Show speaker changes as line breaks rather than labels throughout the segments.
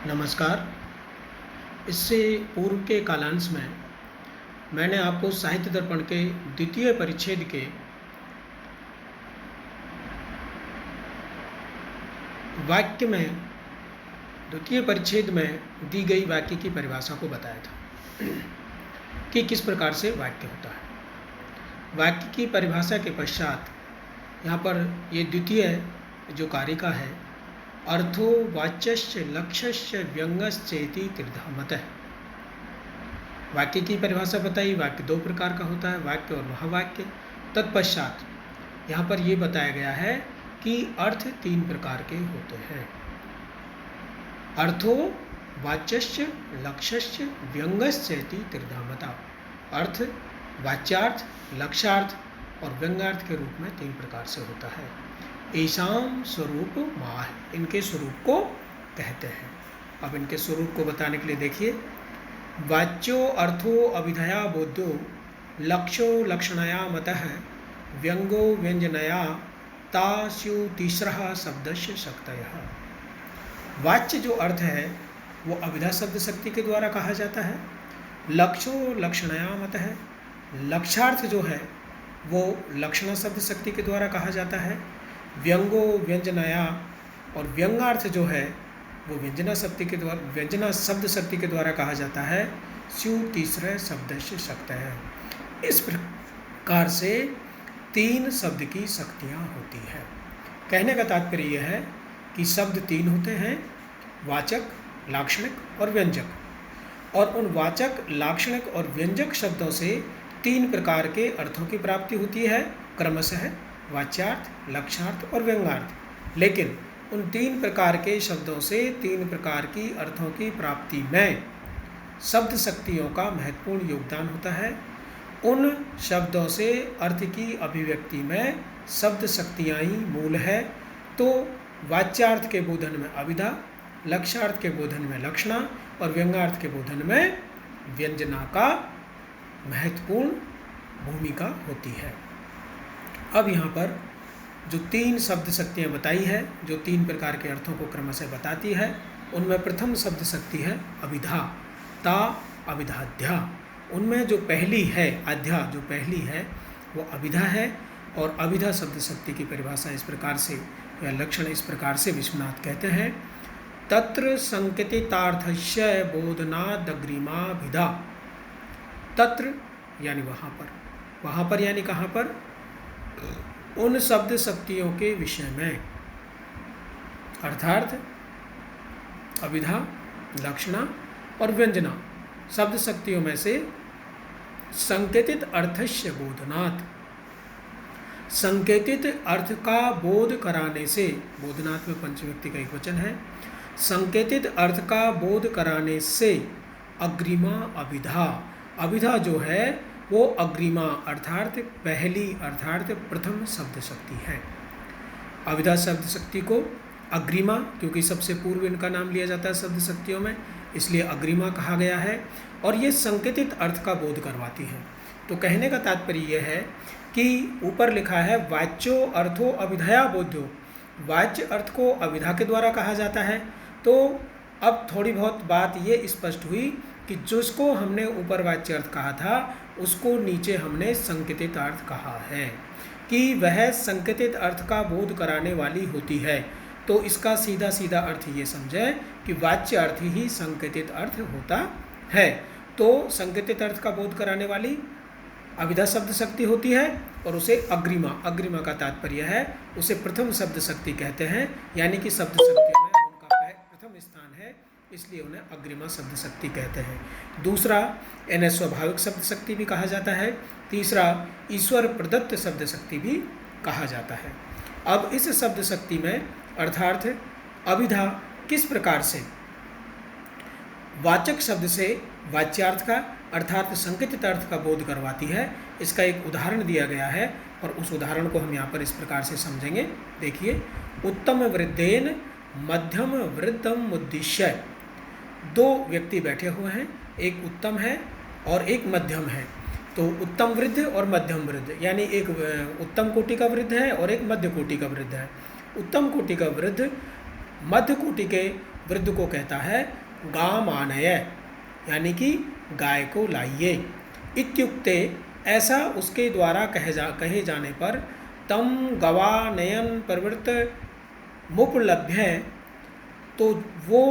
नमस्कार। इससे पूर्व के कालांश में मैंने आपको साहित्य दर्पण के द्वितीय परिच्छेद के वाक्य में द्वितीय परिच्छेद में दी गई वाक्य की परिभाषा को बताया था कि किस प्रकार से वाक्य होता है। वाक्य की परिभाषा के पश्चात यहाँ पर ये द्वितीय जो कारिका है, अर्थो वाच्यस्य लक्ष्यस्य व्यंग्यश्चेति त्रिधा। वाक्य की परिभाषा बताई। वाक्य दो प्रकार का होता है, वाक्य और महावाक्य। तत्पश्चात यहाँ पर ये बताया गया है कि अर्थ तीन प्रकार के होते हैं। अर्थो वाच्यस्य लक्ष्यस्य व्यंग्यश्चेति त्रिधा। अर्थ वाच्यार्थ, लक्ष्यार्थ और व्यंग्यार्थ के रूप में तीन प्रकार से होता है। ऐसाम स्वरूप माह, इनके स्वरूप को कहते हैं। अब इनके स्वरूप को बताने के लिए देखिए, वाच्यो अर्थो अभिधया बोध्यो लक्ष्यो लक्षणया मतः व्यंगो व्यंजनया तास्यु तीसरा शब्दस्य शक्तयः। वाच्य जो अर्थ है वो अभिधा शब्द शक्ति के द्वारा कहा जाता है। लक्ष्यो लक्षणया मतः, लक्ष्यार्थ जो है वो लक्षणा शब्द शक्ति के द्वारा कहा जाता है। व्यंगो व्यंजनया, और व्यंगार्थ जो है वो व्यंजना शब्द शक्ति के द्वारा कहा जाता है। स्यु तीसरे शब्द से शक्त है। इस प्रकार से तीन शब्द की शक्तियाँ होती है। कहने का तात्पर्य यह है कि शब्द तीन होते हैं, वाचक, लाक्षणिक और व्यंजक। और उन वाचक, लाक्षणिक और व्यंजक शब्दों से तीन प्रकार के अर्थों की प्राप्ति होती है, क्रमशः वाच्यार्थ, लक्ष्यार्थ और व्यंग्यार्थ। लेकिन उन तीन प्रकार के शब्दों से तीन प्रकार की अर्थों की प्राप्ति में शब्द शक्तियों का महत्वपूर्ण योगदान होता है। उन शब्दों से अर्थ की अभिव्यक्ति में शब्द शक्तियाँ ही मूल है। तो वाच्यार्थ के बोधन में अभिधा, लक्ष्यार्थ के बोधन में लक्षणा और व्यंग्यार्थ के बोधन में व्यंजना का महत्वपूर्ण भूमिका होती है। अब यहाँ पर जो तीन शब्द शक्तियाँ बताई है, जो तीन प्रकार के अर्थों को क्रमशः बताती है, उनमें प्रथम शब्द शक्ति है अभिधा, ता अभिधाध्या। उनमें जो पहली है, अध्या जो पहली है वो अभिधा है। और अभिधा शब्द शक्ति की परिभाषा इस प्रकार से, या लक्षण इस प्रकार से विश्वनाथ कहते हैं, तत्र संकेतितार्थस्य बोधनादग्रिमाभिधा। तत्र यानी वहाँ पर यानी कहाँ पर? उन शब्द शक्तियों के विषय में, अर्थात अभिधा, लक्षणा और व्यंजना शब्द शक्तियों में से संकेतित अर्थस्य बोधनात्, संकेतित अर्थ का बोध कराने से, बोधनात् में पंचव्यक्ति का एक वचन है, संकेतित अर्थ का बोध कराने से अग्रिमा अभिधा, अभिधा जो है वो अग्रिमा अर्थात पहली, अर्थात प्रथम शब्द शक्ति है। अभिधा शब्द शक्ति को अग्रिमा, क्योंकि सबसे पूर्व इनका नाम लिया जाता है शब्द शक्तियों में, इसलिए अग्रिमा कहा गया है। और ये संकेतित अर्थ का बोध करवाती है। तो कहने का तात्पर्य यह है कि ऊपर लिखा है वाच्यो अर्थो अभिधया बोध्यो, वाच्य अर्थ को अभिधा के द्वारा कहा जाता है। तो अब थोड़ी बहुत बात ये स्पष्ट हुई कि जिसको हमने ऊपर वाच्य अर्थ कहा था उसको नीचे हमने संकेतित अर्थ कहा है, कि वह संकेतित अर्थ का बोध कराने वाली होती है। तो इसका सीधा सीधा अर्थ ये समझे कि वाच्य अर्थ ही संकेतित अर्थ होता है। तो संकेतित अर्थ का बोध कराने वाली अभिधा शब्द शक्ति होती है, और उसे अग्रिमा, अग्रिमा का तात्पर्य है उसे प्रथम शब्द शक्ति कहते हैं, यानी कि शब्द शक्ति में उनका प्रथम स्थान है, इसलिए उन्हें अग्रिमा शब्द शक्ति कहते हैं। दूसरा, इन्हें स्वाभाविक शब्द शक्ति भी कहा जाता है। तीसरा, ईश्वर प्रदत्त शब्द शक्ति भी कहा जाता है। अब इस शब्द शक्ति में अर्थात अभिधा किस प्रकार से वाचक शब्द से वाच्यार्थ का, अर्थात संकेतित अर्थ का बोध करवाती है, इसका एक उदाहरण दिया गया है, और उस उदाहरण को हम यहाँ पर इस प्रकार से समझेंगे। देखिए, उत्तम वृद्धेन मध्यम वृद्धम उद्दिश्य। दो व्यक्ति बैठे हुए हैं, एक उत्तम है और एक मध्यम है। तो उत्तम वृद्ध और मध्यम वृद्ध, यानी एक उत्तम कोटि का वृद्ध है और एक मध्य कोटि का वृद्ध है। उत्तम कोटि का वृद्ध मध्य कोटि के वृद्ध को कहता है गाम आनय, यानी कि गाय को लाइए। इत्युक्ते, ऐसा उसके द्वारा कहे जाने पर तम गवानयन प्रवृत्त मुपलभ्य, तो वो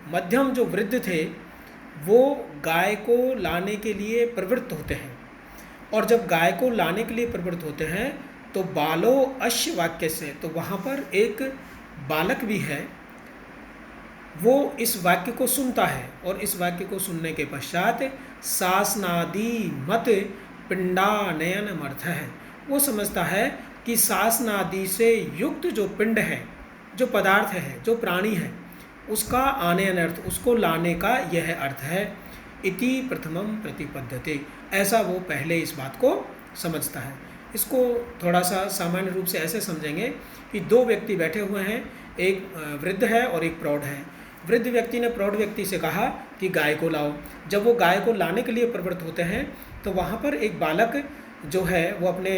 मध्यम जो वृद्ध थे वो गाय को लाने के लिए प्रवृत्त होते हैं। और जब गाय को लाने के लिए प्रवृत्त होते हैं तो बालो अश्य वाक्य से, तो वहाँ पर एक बालक भी है, वो इस वाक्य को सुनता है और इस वाक्य को सुनने के पश्चात शासनादि मत पिंडानयन अर्थ है, वो समझता है कि शासनादि से युक्त जो पिंड है, जो पदार्थ है, जो प्राणी है, उसका आनयन अर्थ, उसको लाने का यह अर्थ है। इति प्रथमम प्रतिपद्यते, ऐसा वो पहले इस बात को समझता है। इसको थोड़ा सा सामान्य रूप से ऐसे समझेंगे कि दो व्यक्ति बैठे हुए हैं, एक वृद्ध है और एक प्रौढ़ है। वृद्ध व्यक्ति ने प्रौढ़ व्यक्ति से कहा कि गाय को लाओ। जब वो गाय को लाने के लिए प्रवृत्त होते हैं तो वहाँ पर एक बालक जो है वो अपने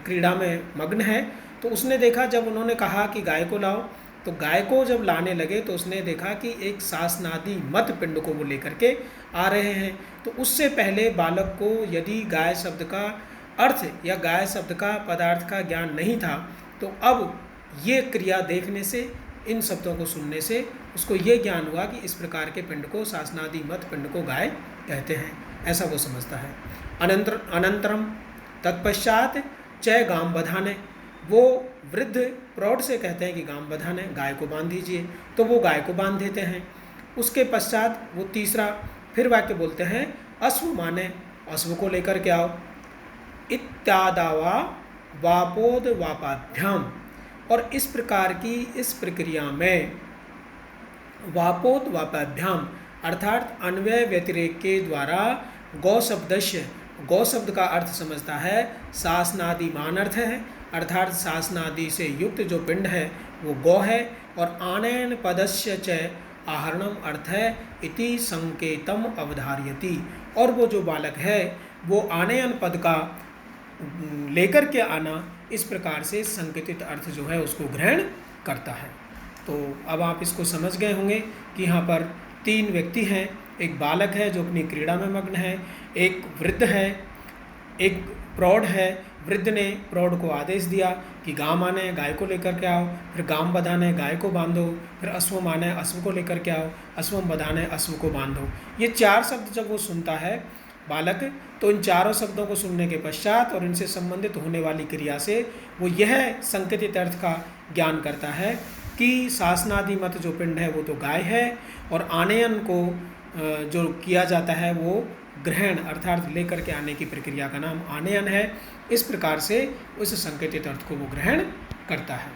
क्रीड़ा में मग्न है। तो उसने देखा, जब उन्होंने कहा कि गाय को लाओ, तो गाय को जब लाने लगे तो उसने देखा कि एक शासनादि मत पिंड को वो लेकर के आ रहे हैं। तो उससे पहले बालक को यदि गाय शब्द का अर्थ या गाय शब्द का पदार्थ का ज्ञान नहीं था, तो अब ये क्रिया देखने से, इन शब्दों को सुनने से उसको ये ज्ञान हुआ कि इस प्रकार के पिंड को, शासनादि मत पिंड को गाय कहते हैं, ऐसा वो समझता है। अनंतरम तत्पश्चात च गाम बधाने, वो वृद्ध प्रौढ़ से कहते हैं कि गाम बधाने, गाय को बांध दीजिए, तो वो गाय को बांध देते हैं। उसके पश्चात वो तीसरा फिर वाक्य बोलते हैं अश्व माने, अश्व को लेकर के आओ। इत्यादावा वापोद वापाभ्याम, और इस प्रकार की इस प्रक्रिया में वापोद वापाभ्याम अर्थात अन्वय व्यतिरेक के द्वारा गौ शब्दस्य, गौ शब्द का अर्थ समझता है शासनादि मान अर्थ है, अर्थात शासनादि से युक्त जो पिंड है वो गौ है, और आनयन पदस्य च आहरणम अर्थ है इति संकेतम अवधार्यति, और वो जो बालक है वो आनयन पद का लेकर के आना, इस प्रकार से संकेतित अर्थ जो है उसको ग्रहण करता है। तो अब आप इसको समझ गए होंगे कि यहाँ पर तीन व्यक्ति हैं, एक बालक है जो अपनी क्रीड़ा में मग्न है, एक वृद्ध है, एक प्रौढ़ है। वृद्ध ने प्रौढ़ को आदेश दिया कि गाम आने, गाय को लेकर के आओ, फिर गाम बधाने, गाय को बांधो, फिर अश्वम आने, अश्व को लेकर के आओ, अश्वम बधाने, अश्व को बांधो। ये चार शब्द जब वो सुनता है बालक, तो इन चारों शब्दों को सुनने के पश्चात और इनसे संबंधित होने वाली क्रिया से वो यह संकेतित अर्थ का ज्ञान करता है कि शासनादि मत जो पिंड है वो तो गाय है, और आनयन को जो किया जाता है वो ग्रहण अर्थात लेकर के आने की प्रक्रिया का नाम आनयन है। इस प्रकार से उस संकेतित अर्थ को वो ग्रहण करता है।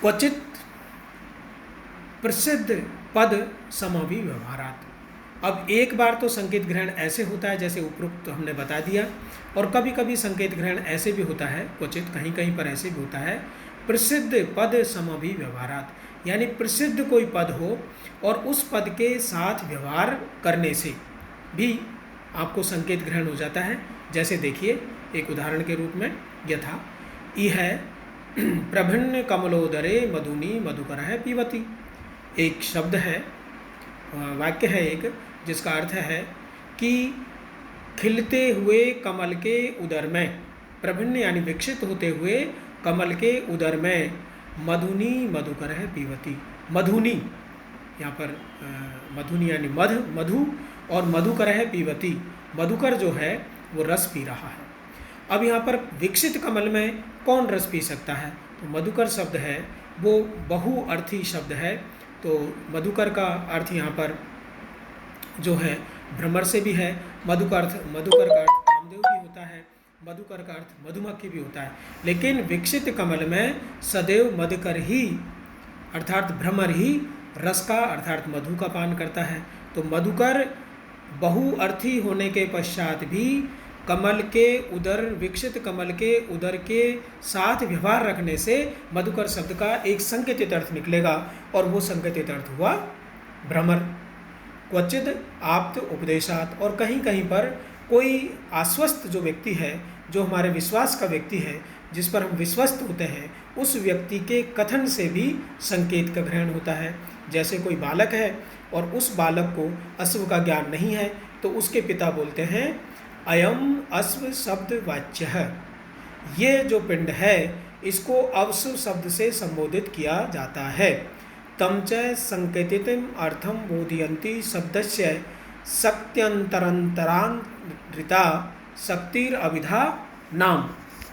क्वचित प्रसिद्ध पद समभि व्यवहारात, अब एक बार तो संकेत ग्रहण ऐसे होता है जैसे उपरोक्त तो हमने बता दिया, और कभी कभी संकेत ग्रहण ऐसे भी होता है, क्वचित कहीं कहीं पर ऐसे भी होता है प्रसिद्ध पद समभि व्यवहारात, यानी प्रसिद्ध कोई पद हो और उस पद के साथ व्यवहार करने से भी आपको संकेत ग्रहण हो जाता है। जैसे देखिए एक उदाहरण के रूप में, यथा यह प्रभिन्न कमलोदरे मधुनी मधुकर है पीवती, एक शब्द है, वाक्य है एक, जिसका अर्थ है कि खिलते हुए कमल के उदर में, प्रभिन्न यानी विकसित होते हुए कमल के उदर में मधुनी मधुकर है पीवती। मधुनी यहाँ पर मधुनी यानी मधु, और मधुकर है पीवती, मधुकर जो है वो रस पी रहा है। अब यहाँ पर विकसित कमल में कौन रस पी सकता है, तो मधुकर शब्द है वो बहुअर्थी शब्द है। तो मधुकर का अर्थ यहाँ पर जो है भ्रमर से भी है, मधुकर का अर्थ कामदेव भी होता है, मधुकर का अर्थ मधुमक्खी भी होता है। लेकिन विकसित कमल में सदैव मधुकर ही अर्थात भ्रमर ही रस का अर्थात मधु का पान करता है। तो मधुकर बहुअर्थी होने के पश्चात भी कमल के उदर, विकसित कमल के उदर के साथ व्यवहार रखने से मधुकर शब्द का एक संकेतित अर्थ निकलेगा, और वो संकेतित अर्थ हुआ भ्रमर। क्वचित आप्त उपदेशात, और कहीं कहीं पर कोई आश्वस्त जो व्यक्ति है, जो हमारे विश्वास का व्यक्ति है, जिस पर हम विश्वस्त होते हैं, उस व्यक्ति के कथन से भी संकेत का ग्रहण होता है। जैसे कोई बालक है और उस बालक को अश्व का ज्ञान नहीं है, तो उसके पिता बोलते हैं अयम अश्व शब्द वाच्य है। ये जो पिंड है इसको अश्व शब्द से संबोधित किया जाता है। तम च संकेतितम अर्थम बोधयन्ति शब्दस्य शक्त्यंतरंतरान्विता शक्तिर अभिधा नाम।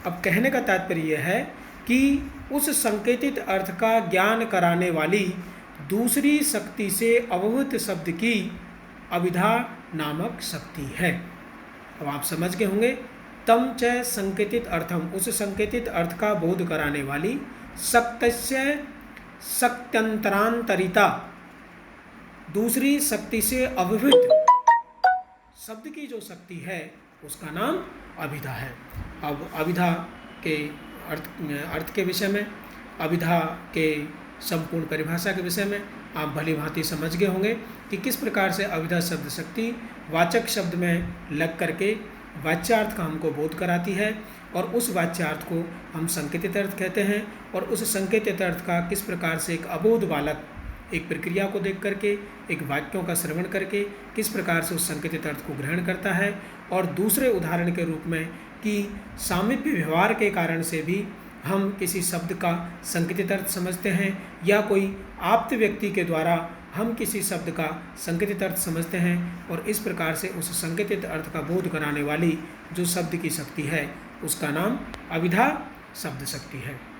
अब कहने का तात्पर्य यह है कि उस संकेतित अर्थ का ज्ञान कराने वाली दूसरी शक्ति से अवभूत शब्द की अभिधा नामक शक्ति है। अब आप समझ गए होंगे, तम च संकेतित अर्थम, उस संकेतित अर्थ का बोध कराने वाली, शक्तस्य शक्त्यंतरांतरिता, दूसरी शक्ति से अभिभूत शब्द की जो शक्ति है उसका नाम अभिधा है। अब अभिधा के अर्थ के विषय में, अभिधा के संपूर्ण परिभाषा के विषय में आप भली भांति समझ गए होंगे कि किस प्रकार से अभिधा शब्द शक्ति वाचक शब्द में लग करके वाच्यार्थ का हमको बोध कराती है, और उस वाच्यार्थ को हम संकेतित अर्थ कहते हैं। और उस संकेतित अर्थ का किस प्रकार से एक अबोध बालक एक प्रक्रिया को देख करके, एक वाक्यों का श्रवण करके किस प्रकार से उस संकेतित अर्थ को ग्रहण करता है। और दूसरे उदाहरण के रूप में कि सामीप्य व्यवहार के कारण से भी हम किसी शब्द का संकेतित अर्थ समझते हैं, या कोई आप्त व्यक्ति के द्वारा हम किसी शब्द का संकेतित अर्थ समझते हैं, और इस प्रकार से उस संकेतित अर्थ का बोध कराने वाली जो शब्द की शक्ति है उसका नाम अभिधा शब्द शक्ति है।